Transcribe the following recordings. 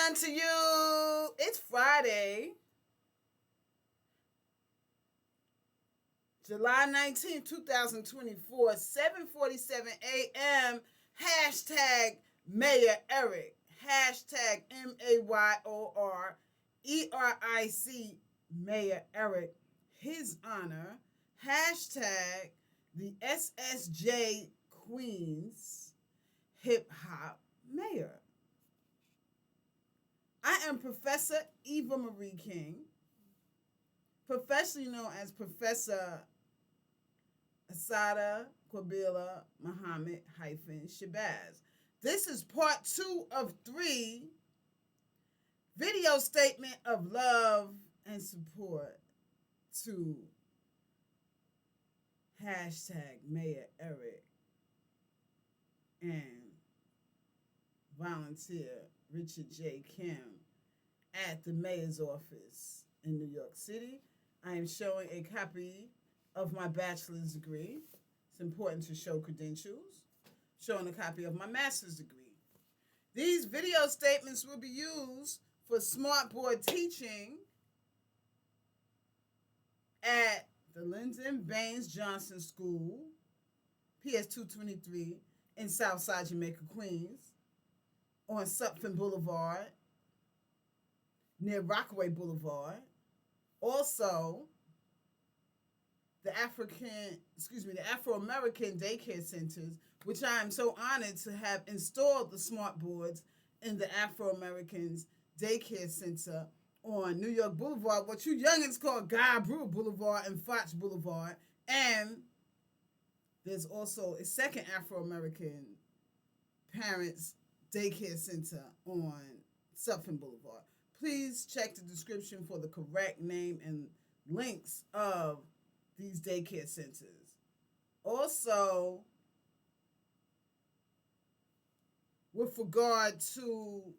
unto you. It's Friday, July 19th, 2024, 7:47 a.m. Hashtag Mayor Eric. Hashtag MAYORERIC Mayor Eric. His honor. Hashtag the SSJ Queens Hip Hop Mayor. I am Professor Eva Marie King, professionally known as Professor Asada Kwabila Muhammad Shabazz. This is part 2 of 3 video statement of love and support to hashtag Mayor Eric and volunteer Richard J. Kim at the mayor's office in New York City. I am showing a copy of my bachelor's degree. It's important to show credentials. Showing a copy of my master's degree. These video statements will be used for smartboard teaching at the Lyndon Baines Johnson School, PS 223 in Southside Jamaica, Queens, on Sutphin Boulevard, near Rockaway Boulevard. Also, the Afro-American daycare centers, which I am so honored to have installed the smart boards in the Afro-Americans daycare center on New York Boulevard, what you youngins call Guy Brewer Boulevard and Fox Boulevard. And there's also a second Afro-American parents daycare center on Sutphin Boulevard. Please check the description for the correct name and links of these daycare centers. Also, with regard to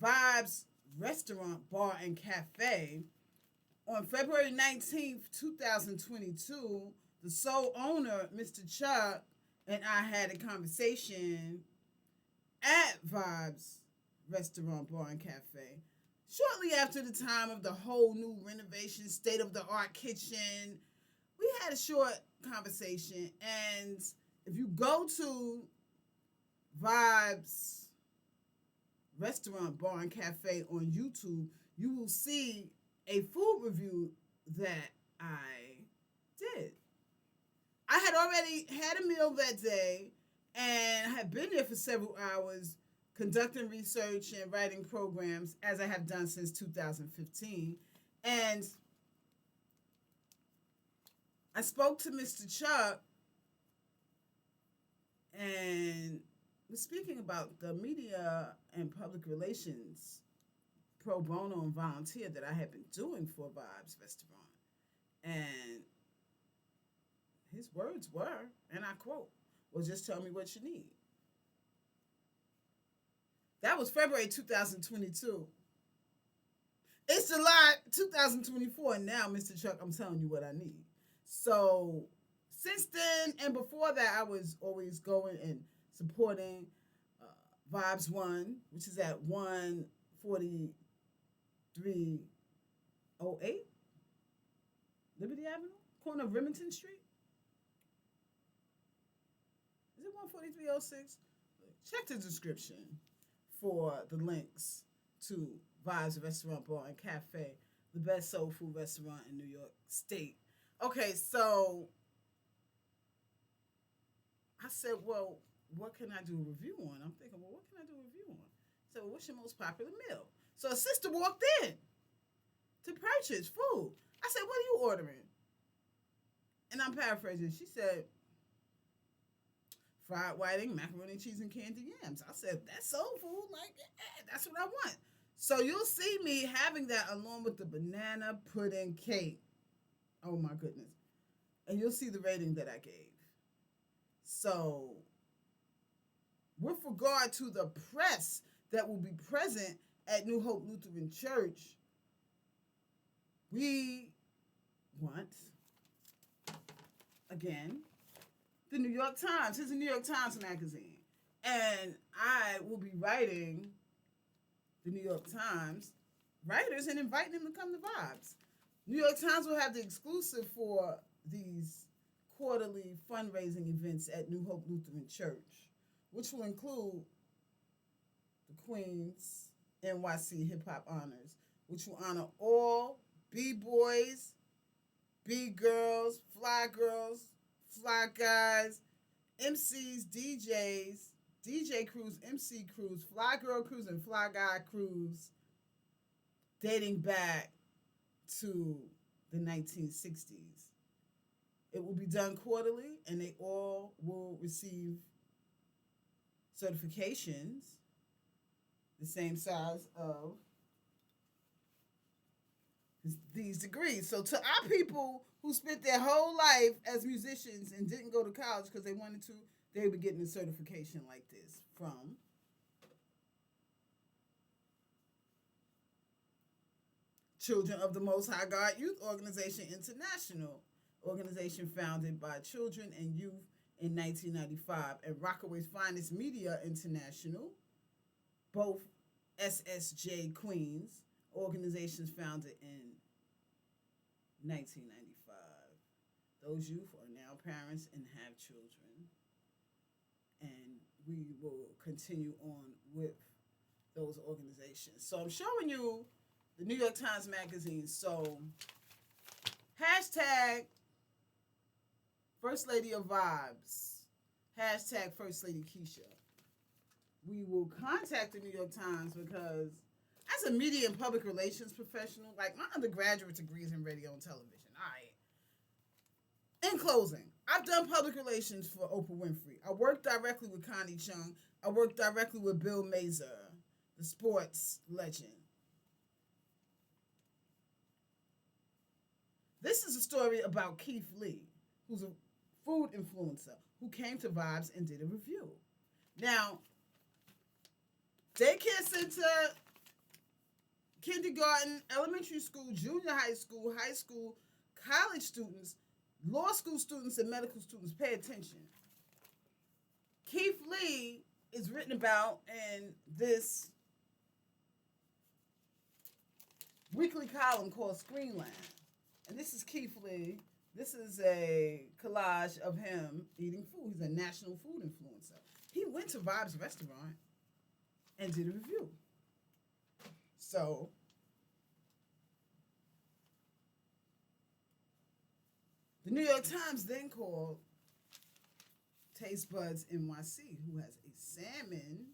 Vibes Restaurant, Bar, and Cafe, on February 19th, 2022, the sole owner, Mr. Chuck, and I had a conversation at Vibes Restaurant, Bar, and Cafe shortly after the time of the whole new renovation, state-of-the-art kitchen. We had a short conversation, and if you go to Vibes Restaurant, Bar, and Cafe on YouTube, you will see a food review that I did. I had already had a meal that day and had been there for several hours conducting research and writing programs, as I have done since 2015. And I spoke to Mr. Chuck and was speaking about the media and public relations pro bono and volunteer that I had been doing for Vibes Restaurant. And his words were, and I quote, "Well, just tell me what you need." That was February 2022. It's July 2024, and now, Mr. Chuck, I'm telling you what I need. So, since then and before that, I was always going and supporting Vibes One, which is at 14308 Liberty Avenue, corner of Remington Street. Is it 14306? Check the description for the links to Vibes Restaurant, Bar, and Cafe, the best soul food restaurant in New York State. Okay, so I said, well, what can I do a review on? I'm thinking, well, what can I do a review on? So, what's your most popular meal? So a sister walked in to purchase food. I said, what are you ordering? And I'm paraphrasing. She said, fried whiting, macaroni and cheese, and candied yams. I said, that's soul food. Like, yeah, that's what I want. So you'll see me having that along with the banana pudding cake. Oh, my goodness. And you'll see the rating that I gave. So, with regard to the press that will be present at New Hope Lutheran Church, we want, again, the New York Times. Here's the New York Times magazine. And I will be writing the New York Times writers and inviting them to come to Vibes. New York Times will have the exclusive for these quarterly fundraising events at New Hope Lutheran Church, which will include the Queen's NYC Hip Hop Honors, which will honor all B-boys, B-girls, fly guys, MCs, DJs, DJ crews, MC crews, fly girl crews, and fly guy crews dating back to the 1960s. It will be done quarterly, and they all will receive certifications the same size of these degrees. So to our people who spent their whole life as musicians and didn't go to college because they wanted to, they would be getting a certification like this from Children of the Most High God Youth Organization International, organization founded by children and youth in 1995, and Rockaway's Finest Media International, both SSJ Queens, organizations founded in 1995. Those youth are now parents and have children, and we will continue on with those organizations. So I'm showing you the New York Times Magazine. So hashtag First Lady of Vibes, hashtag First Lady Keisha. We will contact the New York Times because as a media and public relations professional, like my undergraduate degree is in radio and television. All right. In closing, I've done public relations for Oprah Winfrey. I worked directly with Connie Chung. I worked directly with Bill Mazer, the sports legend. This is a story about Keith Lee, who's a food influencer who came to Vibes and did a review. Now, daycare center, kindergarten, elementary school, junior high school, college students, law school students, and medical students, pay attention. Keith Lee is written about in this weekly column called Screenland. And this is Keith Lee. This is a collage of him eating food. He's a national food influencer. He went to Vibes Restaurant and did a review. So, the New York Times then called Taste Buds NYC, who has a salmon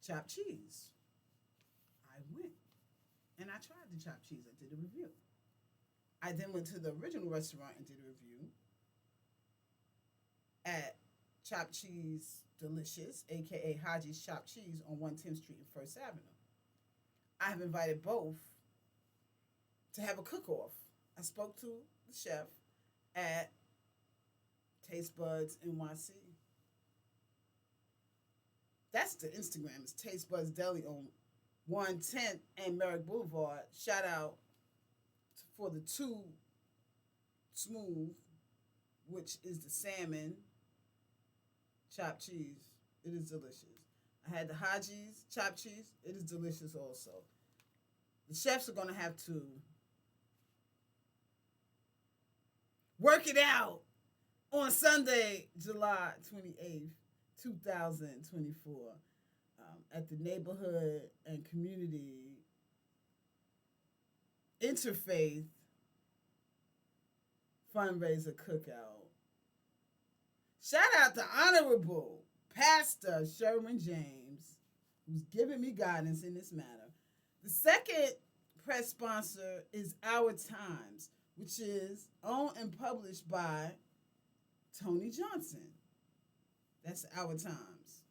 chopped cheese. I went and I tried the chopped cheese. I did a review. I then went to the original restaurant and did a review at Chopped Cheese Delicious, a.k.a. Haji's Chopped Cheese on 110th Street and First Avenue. I have invited both to have a cook-off. I spoke to the chef at Taste Buds NYC. That's the Instagram. It's Taste Buds Deli on 110th and Merrick Boulevard. Shout out for the Too Smooth, which is the salmon chopped cheese. It is delicious. I had the Haji's chopped cheese. It is delicious also. The chefs are going to have to work it out on Sunday, July 28th, 2024, at the Neighborhood and Community Interfaith Fundraiser Cookout. Shout out to Honorable Pastor Sherwyn James, who's giving me guidance in this matter. The second press sponsor is Our Times, which is owned and published by Tony Johnson. That's Our Times.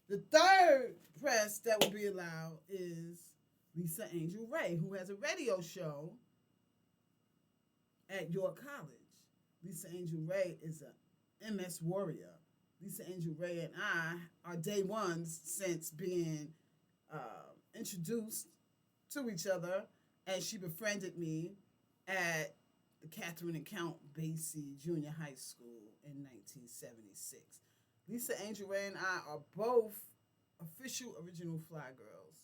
The third press that will be allowed is Lisa Angel Ray, who has a radio show at York College. Lisa Angel Ray is a MS warrior. Lisa Angel Ray and I are day ones since being introduced to each other, and she befriended me at the Catherine and Count Basie Junior High School in 1976. Lisa Angel Ray and I are both official original Fly Girls.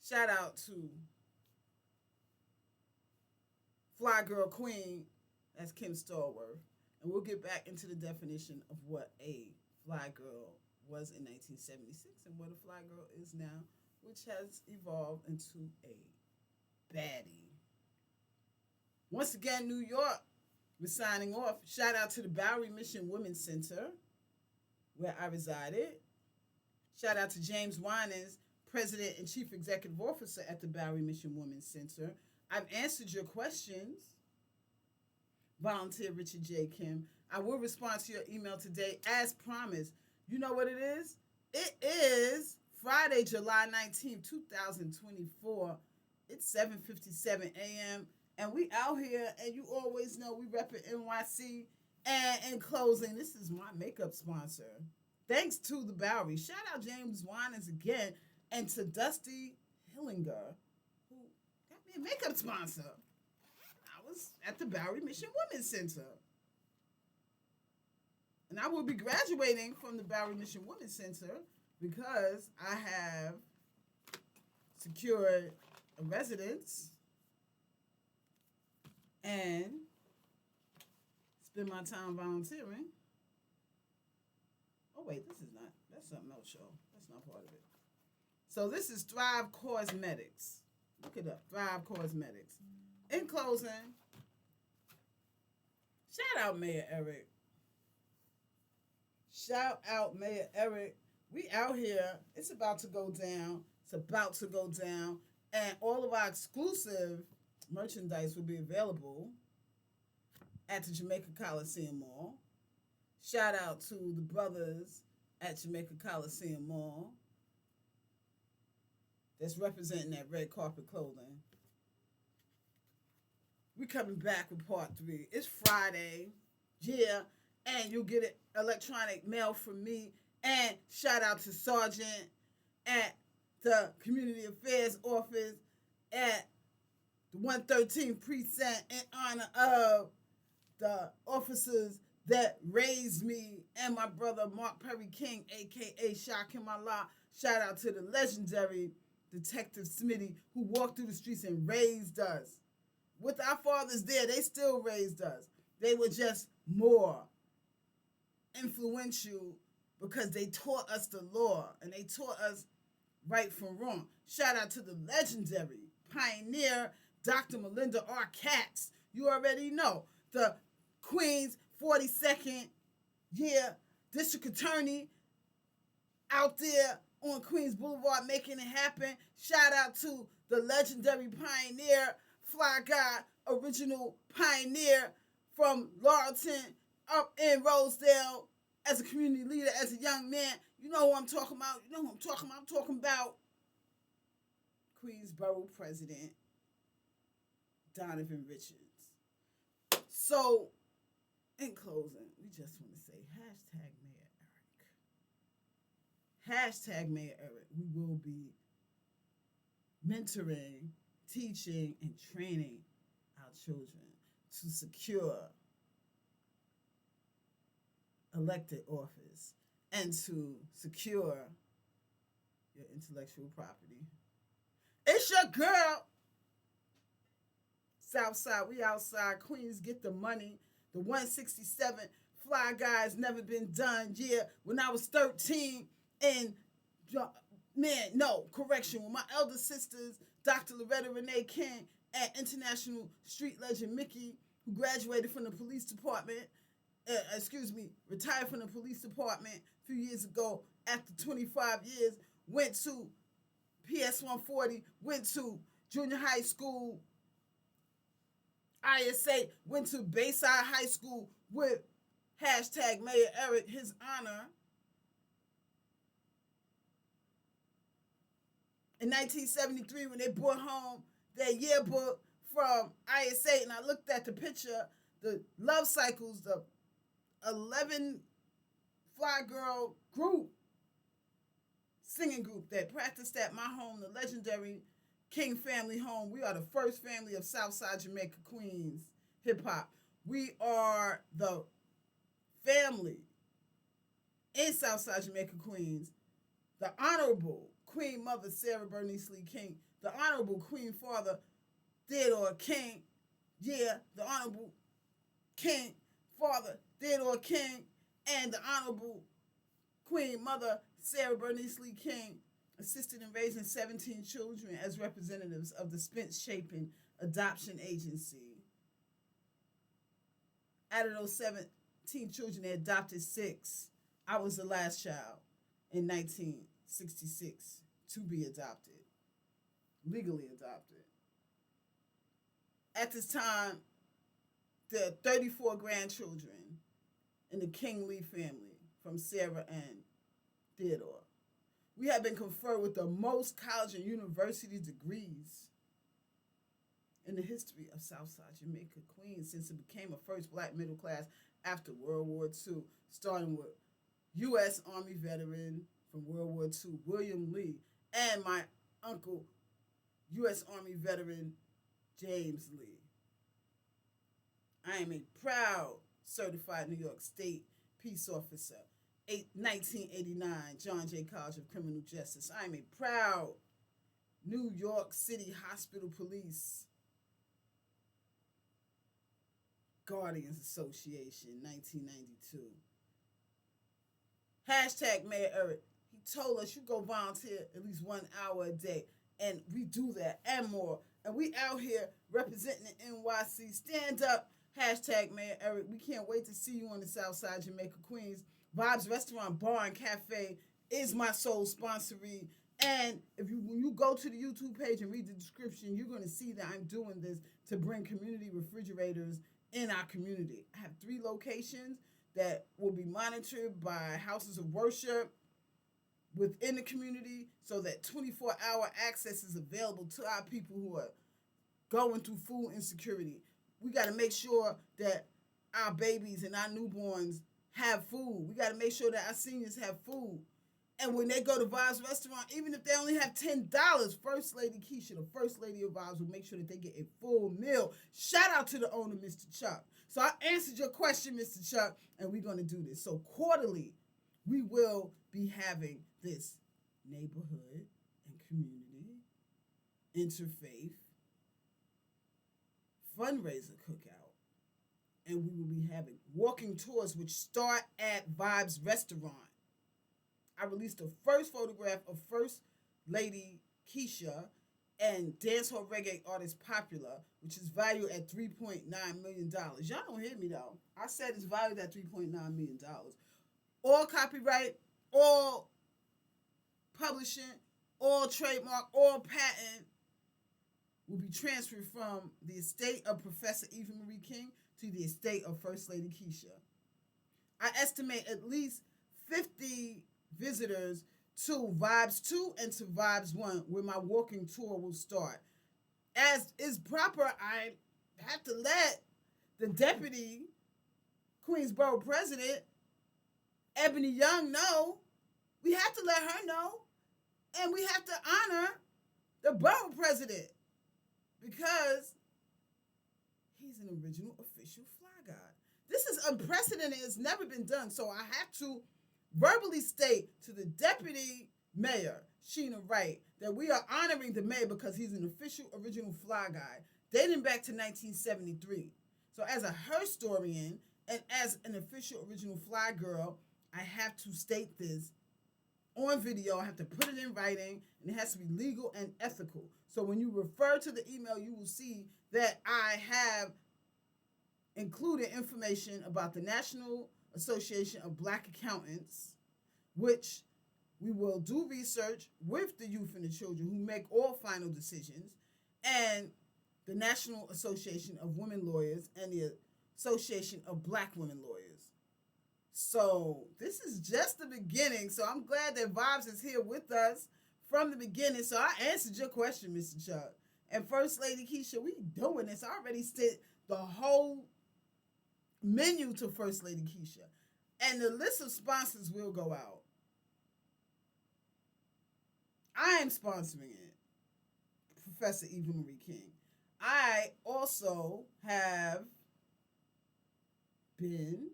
Shout out to Fly Girl Queen, that's Kim Stallworth. And we'll get back into the definition of what a fly girl was in 1976 and what a fly girl is now, which has evolved into a baddie. Once again, New York, we're signing off. Shout out to the Bowery Mission Women's Center, where I resided. Shout out to James Winans, President and Chief Executive Officer at the Bowery Mission Women's Center. I've answered your questions. Volunteer Richard J. Kim. I will respond to your email today as promised. You know what it is? It is Friday, July 19th, 2024. It's 7:57 a.m. and we out here, and you always know we rep it NYC. And in closing, this is my makeup sponsor. Thanks to the Bowery. Shout out James Winans again, and to Dusty Hillinger, who got me a makeup sponsor. I was at the Bowery Mission Women's Center. And I will be graduating from the Bowery Mission Women's Center because I have secured a residence and spend my time volunteering. Oh, wait, this is not, that's something else, y'all. That's not part of it. So this is Thrive Cosmetics. Look it up, Thrive Cosmetics. In closing, shout out Mayor Eric. Shout out Mayor Eric. We out here. It's about to go down. It's about to go down. And all of our exclusive merchandise will be available at the Jamaica Coliseum Mall. Shout out to the brothers at Jamaica Coliseum Mall that's representing that red carpet clothing. We're coming back with part 3. It's Friday. Yeah. And you'll get it electronic mail from me. And shout out to Sergeant at the Community Affairs Office at the 113th Precinct in honor of the officers that raised me and my brother Mark Perry King, a.k.a. Shakim Allah. Shout out to the legendary Detective Smitty who walked through the streets and raised us. With our fathers there, they still raised us. They were just more influential because they taught us the law and they taught us right from wrong. Shout out to the legendary pioneer, Dr. Melinda R. Katz. You already know. The Queen's 42nd year district attorney out there on Queens Boulevard making it happen. Shout out to the legendary pioneer, Fly Guy, original pioneer from Laurelton up in Rosedale as a community leader, as a young man. You know who I'm talking about. You know who I'm talking about. I'm talking about Queensborough President Donovan Richards. So, in closing, we just want to say hashtag Mayor Eric. Hashtag Mayor Eric. We will be mentoring, teaching, and training our children to secure elected office and to secure your intellectual property. It's your girl. Southside, we outside. Queens, get the money. The 167 Fly Guys never been done. Yeah, when I was 13 and when my elder sisters, Dr. Loretta Renee King and international street legend Mickey, who graduated from the police department, retired from the police department a few years ago after 25 years, went to PS 140, went to junior high school, ISA, went to Bayside High School with hashtag Mayor Eric, his honor. In 1973, when they brought home their yearbook from ISA, and I looked at the picture, the Love Cycles, the 11 fly girl group, singing group that practiced at my home, the legendary King family home. We are the first family of Southside Jamaica, Queens hip hop. We are the family in Southside Jamaica, Queens the Honorable Queen Mother Sarah Bernice Lee King, the Honorable Queen Father Theodore King, yeah, the Honorable King Father Theodore King, and the Honorable Queen Mother Sarah Bernice Lee King assisted in raising 17 children as representatives of the Spence Chapin Adoption Agency. Out of those 17 children, they adopted 6. I was the last child in 1966 to be adopted, legally adopted. At this time, there are 34 grandchildren in the King Lee family from Sarah and Theodore. We have been conferred with the most college and university degrees in the history of Southside Jamaica, Queens, since it became a first black middle class after World War II, starting with U.S. Army veteran from World War II, William Lee, and my uncle, U.S. Army veteran, James Lee. I am a proud certified New York State peace officer, 1989 John Jay College of Criminal Justice. I am a proud New York City Hospital Police Guardians Association, 1992. Hashtag Mayor Eric. He told us you go volunteer at least 1 hour a day. And we do that and more. And we out here representing the NYC. Stand up. Hashtag Mayor Eric. We can't wait to see you on the Southside Jamaica, Queens. Vibes Restaurant, Bar, and Cafe is my sole sponsoree. And when you go to the YouTube page and read the description, you're going to see that I'm doing this to bring community refrigerators in our community. I have 3 locations that will be monitored by houses of worship within the community so that 24-hour access is available to our people who are going through food insecurity. We got to make sure that our babies and our newborns have food. We got to make sure that our seniors have food. And when they go to Vibes Restaurant, even if they only have $10, First Lady Keisha, the First Lady of Vibes, will make sure that they get a full meal. Shout out to the owner, Mr. Chuck. So I answered your question, Mr. Chuck, and we're going to do this. So quarterly, we will be having this neighborhood and community interfaith fundraiser cookout. And we will be having walking tours which start at Vibes Restaurant. I released the first photograph of First Lady Keisha and dancehall reggae artist Popular, which is valued at $3.9 million. Y'all don't hear me though. I said it's valued at $3.9 million. All copyright, all publishing, all trademark, all patent will be transferred from the estate of Professor Eva Marie King to the estate of First Lady Keisha. I estimate at least 50 visitors to Vibes 2 and to Vibes 1, where my walking tour will start. As is proper, I have to let the deputy Queensborough president, Ebony Young, know. We have to let her know. And we have to honor the borough president because he's an original official fly god. This is unprecedented. It's never been done. So I have to verbally state to the deputy mayor, Sheena Wright, that we are honoring the mayor because he's an official original fly guy dating back to 1973. So as a historian and as an official original fly girl, I have to state this on video. I have to put it in writing, and it has to be legal and ethical. So when you refer to the email, you will see that I have included information about the National Association of Black Accountants, which we will do research with the youth and the children who make all final decisions, and the National Association of Women Lawyers and the Association of Black Women Lawyers. So this is just the beginning. So I'm glad that Vibes is here with us from the beginning. So I answered your question, Mr. Chuck. And First Lady Keisha, we doing this. I already said the whole menu to First Lady Keisha. And the list of sponsors will go out. I am sponsoring it, Professor Eva Marie King. I also have been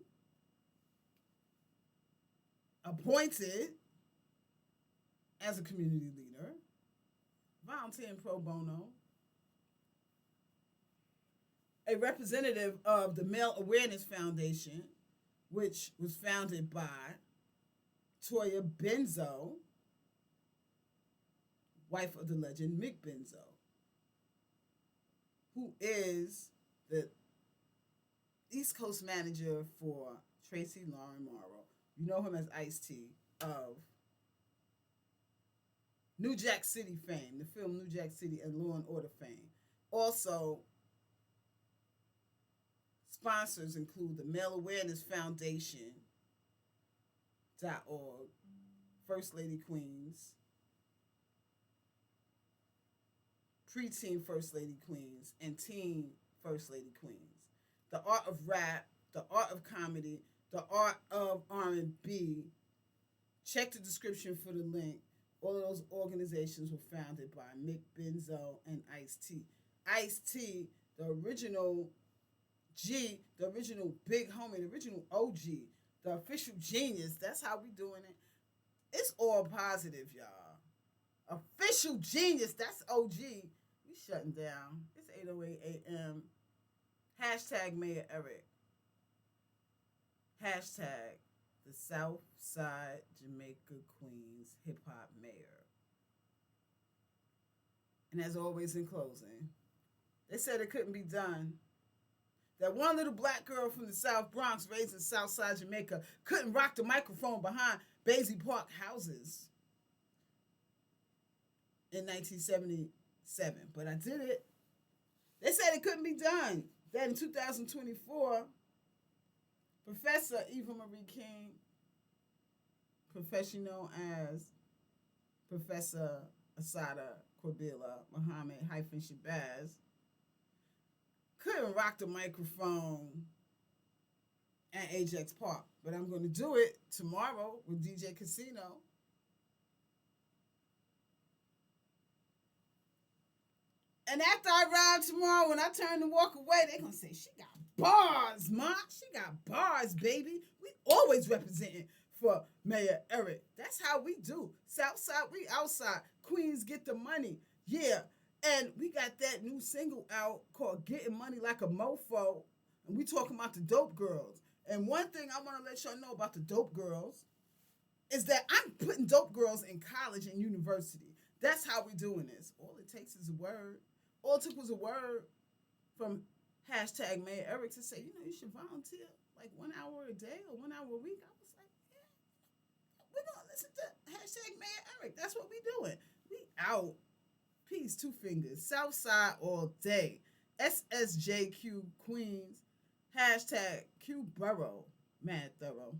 appointed as a community leader, volunteering pro bono, a representative of the Male Awareness Foundation, which was founded by Toya Benzo, wife of the legend Mick Benzo, who is the East Coast manager for Tracy Lauren Morrow. You know him as Ice-T of New Jack City fame, the film New Jack City, and Law and Order fame. Also, sponsors include the Male Awareness Foundation.org, First Lady Queens, Preteen First Lady Queens, and Teen First Lady Queens. The Art of Rap, the Art of Comedy, the Art of R&B. Check the description for the link. All of those organizations were founded by Mick Benzo and Ice-T. Ice-T, the original G, the original big homie, the original OG, the official genius. That's how we doing it. It's all positive, y'all. Official genius, that's OG. We shutting down. It's 8:08 a.m. Hashtag Mayor Eric. Hashtag the South Side Jamaica Queens Hip Hop Mayor. And as always in closing, they said it couldn't be done. That one little black girl from the South Bronx raised in South Side Jamaica couldn't rock the microphone behind Basie Park houses in 1977. But I did it. They said it couldn't be done. Then in 2024, Professor Eva Marie King, professionally known as Professor Asada Corbilla Muhammad Shabazz, couldn't rock the microphone at Ajax Park. But I'm going to do it tomorrow with DJ Casino. And after I ride tomorrow, when I turn to walk away, they're going to say, she got bars, ma. She got bars, baby. We always representing for Mayor Eric. That's how we do. Southside, we outside. Queens get the money. Yeah. And we got that new single out called Getting Money Like a Mofo. And we talking about the dope girls. And one thing I want to let y'all know about the dope girls is that I'm putting dope girls in college and university. That's how we doing this. All it takes is a word. All it took was a word from hashtag Mayor Eric to say, you should volunteer like 1 hour a day or 1 hour a week. I was like, yeah, we're going to listen to hashtag Mayor Eric. That's what we doing. We out. Peace, two fingers. Southside all day. SSJQ Queens. Hashtag Q Borough. Mad thorough.